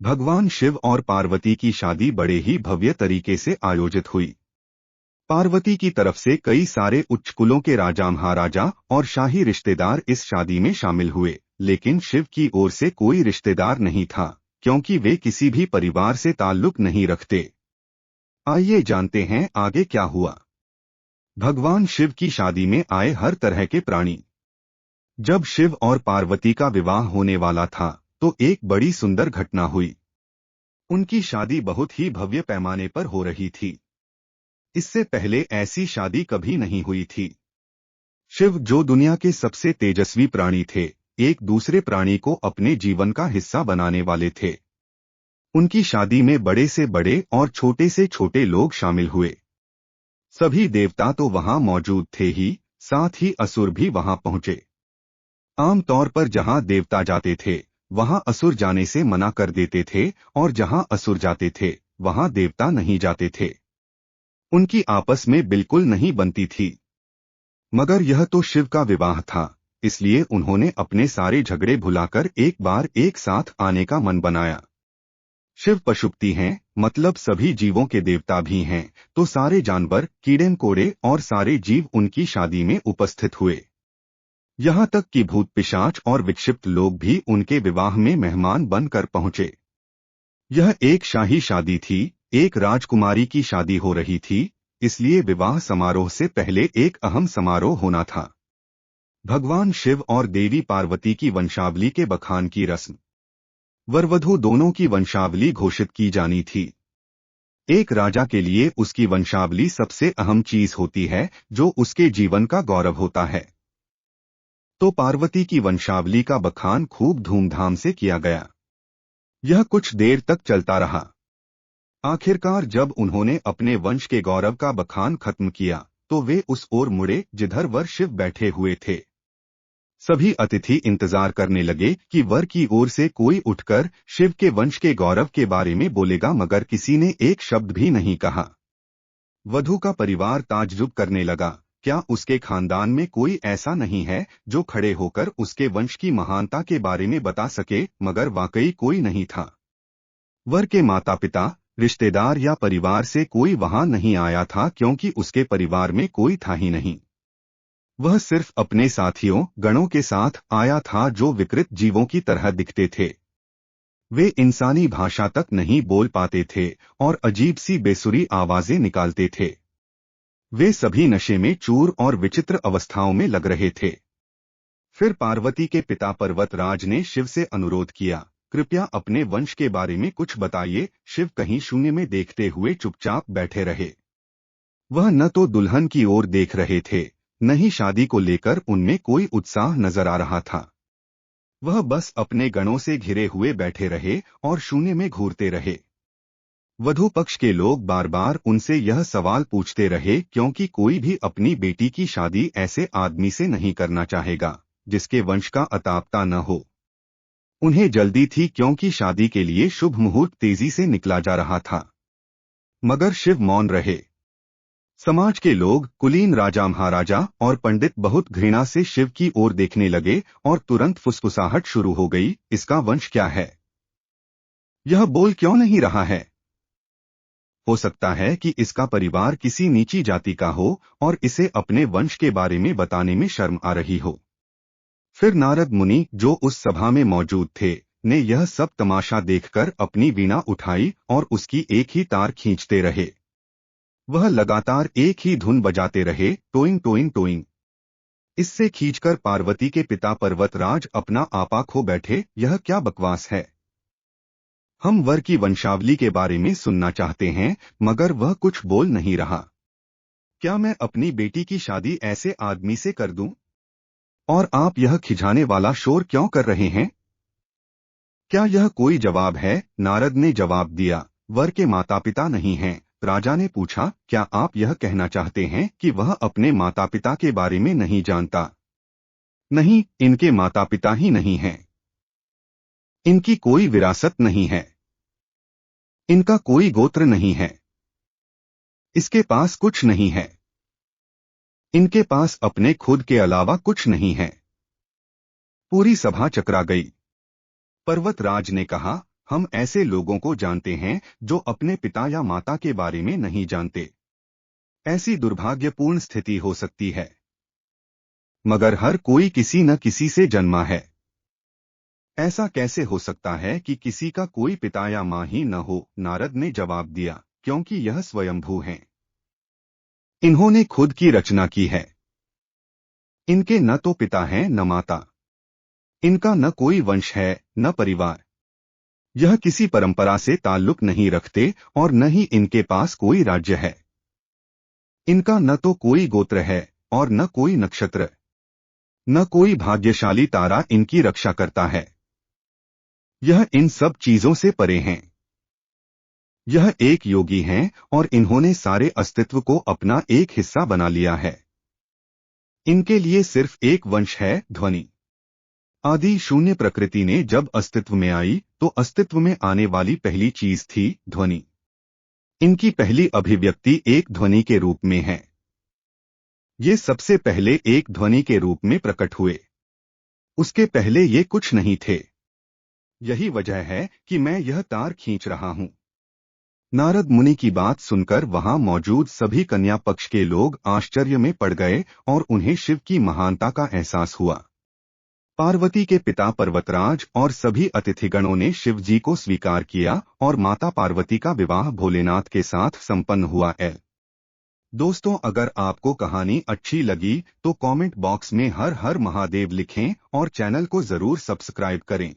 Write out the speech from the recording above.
भगवान शिव और पार्वती की शादी बड़े ही भव्य तरीके से आयोजित हुई। पार्वती की तरफ से कई सारे उच्च कुलों के राजा महाराजा और शाही रिश्तेदार इस शादी में शामिल हुए, लेकिन शिव की ओर से कोई रिश्तेदार नहीं था, क्योंकि वे किसी भी परिवार से ताल्लुक नहीं रखते। आइए जानते हैं आगे क्या हुआ। भगवान शिव की शादी में आए हर तरह के प्राणी। जब शिव और पार्वती का विवाह होने वाला था, तो एक बड़ी सुंदर घटना हुई। उनकी शादी बहुत ही भव्य पैमाने पर हो रही थी। इससे पहले ऐसी शादी कभी नहीं हुई थी। शिव, जो दुनिया के सबसे तेजस्वी प्राणी थे, एक दूसरे प्राणी को अपने जीवन का हिस्सा बनाने वाले थे। उनकी शादी में बड़े से बड़े और छोटे से छोटे लोग शामिल हुए। सभी देवता तो वहां मौजूद थे ही, साथ ही असुर भी वहां पहुंचे। आमतौर पर जहां देवता जाते थे, वहां असुर जाने से मना कर देते थे, और जहां असुर जाते थे, वहां देवता नहीं जाते थे। उनकी आपस में बिल्कुल नहीं बनती थी। मगर यह तो शिव का विवाह था, इसलिए उन्होंने अपने सारे झगड़े भुलाकर एक बार एक साथ आने का मन बनाया। शिव पशुपति हैं, मतलब सभी जीवों के देवता भी हैं, तो सारे जानवर, कीड़े मकोड़े और सारे जीव उनकी शादी में उपस्थित हुए। यहाँ तक कि भूत पिशाच और विक्षिप्त लोग भी उनके विवाह में मेहमान बनकर पहुंचे। यह एक शाही शादी थी, एक राजकुमारी की शादी हो रही थी, इसलिए विवाह समारोह से पहले एक अहम समारोह होना था। भगवान शिव और देवी पार्वती की वंशावली के बखान की रस्म। वरवधू दोनों की वंशावली घोषित की जानी थी। एक राजा के लिए उसकी वंशावली सबसे अहम चीज होती है, जो उसके जीवन का गौरव होता है। तो पार्वती की वंशावली का बखान खूब धूमधाम से किया गया। यह कुछ देर तक चलता रहा। आखिरकार जब उन्होंने अपने वंश के गौरव का बखान खत्म किया, तो वे उस ओर मुड़े जिधर वर शिव बैठे हुए थे। सभी अतिथि इंतजार करने लगे कि वर की ओर से कोई उठकर शिव के वंश के गौरव के बारे में बोलेगा, मगर किसी ने एक शब्द भी नहीं कहा। वधू का परिवार ताज्जुब करने लगा, क्या उसके खानदान में कोई ऐसा नहीं है जो खड़े होकर उसके वंश की महानता के बारे में बता सके, मगर वाकई कोई नहीं था। वर के माता पिता, रिश्तेदार या परिवार से कोई वहां नहीं आया था, क्योंकि उसके परिवार में कोई था ही नहीं। वह सिर्फ अपने साथियों, गणों के साथ आया था, जो विकृत जीवों की तरह दिखते थे। वे इंसानी भाषा तक नहीं बोल पाते थे और अजीब सी बेसुरी आवाजें निकालते थे। वे सभी नशे में चूर और विचित्र अवस्थाओं में लग रहे थे। फिर पार्वती के पिता पर्वतराज ने शिव से अनुरोध किया, कृपया अपने वंश के बारे में कुछ बताइए। शिव कहीं शून्य में देखते हुए चुपचाप बैठे रहे। वह न तो दुल्हन की ओर देख रहे थे, न ही शादी को लेकर उनमें कोई उत्साह नजर आ रहा था। वह बस अपने गणों से घिरे हुए बैठे रहे और शून्य में घूरते रहे। वधू पक्ष के लोग बार बार उनसे यह सवाल पूछते रहे, क्योंकि कोई भी अपनी बेटी की शादी ऐसे आदमी से नहीं करना चाहेगा जिसके वंश का अतापता न हो। उन्हें जल्दी थी, क्योंकि शादी के लिए शुभ मुहूर्त तेजी से निकला जा रहा था। मगर शिव मौन रहे। समाज के लोग, कुलीन राजा महाराजा और पंडित बहुत घृणा से शिव की ओर देखने लगे और तुरंत फुसफुसाहट शुरू हो गई, इसका वंश क्या है? यह बोल क्यों नहीं रहा है? हो सकता है कि इसका परिवार किसी नीची जाति का हो और इसे अपने वंश के बारे में बताने में शर्म आ रही हो। फिर नारद मुनि, जो उस सभा में मौजूद थे, ने यह सब तमाशा देखकर अपनी वीणा उठाई और उसकी एक ही तार खींचते रहे। वह लगातार एक ही धुन बजाते रहे, टोइंग टोइंग टोइंग। इससे खींचकर पार्वती के पिता पर्वतराज अपना आपा खो बैठे, यह क्या बकवास है? हम वर की वंशावली के बारे में सुनना चाहते हैं, मगर वह कुछ बोल नहीं रहा। क्या मैं अपनी बेटी की शादी ऐसे आदमी से कर दूं? और आप यह खिजाने वाला शोर क्यों कर रहे हैं? क्या यह कोई जवाब है? नारद ने जवाब दिया, वर के माता पिता नहीं हैं। राजा ने पूछा, क्या आप यह कहना चाहते हैं कि वह अपने माता पिता के बारे में नहीं जानता? नहीं, इनके माता पिता ही नहीं हैं। इनकी कोई विरासत नहीं है। इनका कोई गोत्र नहीं है। इसके पास कुछ नहीं है। इनके पास अपने खुद के अलावा कुछ नहीं है। पूरी सभा चकरा गई। पर्वतराज ने कहा, हम ऐसे लोगों को जानते हैं जो अपने पिता या माता के बारे में नहीं जानते। ऐसी दुर्भाग्यपूर्ण स्थिति हो सकती है, मगर हर कोई किसी न किसी से जन्मा है। ऐसा कैसे हो सकता है कि किसी का कोई पिता या मां ही न हो? नारद ने जवाब दिया, क्योंकि यह स्वयंभू हैं। इन्होंने खुद की रचना की है। इनके न तो पिता हैं न माता। इनका न कोई वंश है न परिवार। यह किसी परंपरा से ताल्लुक नहीं रखते और न ही इनके पास कोई राज्य है। इनका न तो कोई गोत्र है और न कोई नक्षत्र। न कोई भाग्यशाली तारा इनकी रक्षा करता है। यह इन सब चीजों से परे हैं। यह एक योगी हैं और इन्होंने सारे अस्तित्व को अपना एक हिस्सा बना लिया है। इनके लिए सिर्फ एक वंश है, ध्वनि। आदि शून्य प्रकृति ने जब अस्तित्व में आई तो अस्तित्व में आने वाली पहली चीज थी ध्वनि। इनकी पहली अभिव्यक्ति एक ध्वनि के रूप में है। ये सबसे पहले एक ध्वनि के रूप में प्रकट हुए। उसके पहले ये कुछ नहीं थे। यही वजह है कि मैं यह तार खींच रहा हूं। नारद मुनि की बात सुनकर वहां मौजूद सभी कन्या पक्ष के लोग आश्चर्य में पड़ गए और उन्हें शिव की महानता का एहसास हुआ। पार्वती के पिता पर्वतराज और सभी अतिथिगणों ने शिव जी को स्वीकार किया और माता पार्वती का विवाह भोलेनाथ के साथ संपन्न हुआ है। दोस्तों, अगर आपको कहानी अच्छी लगी तो कमेंट बॉक्स में हर हर महादेव लिखें और चैनल को जरूर सब्सक्राइब करें।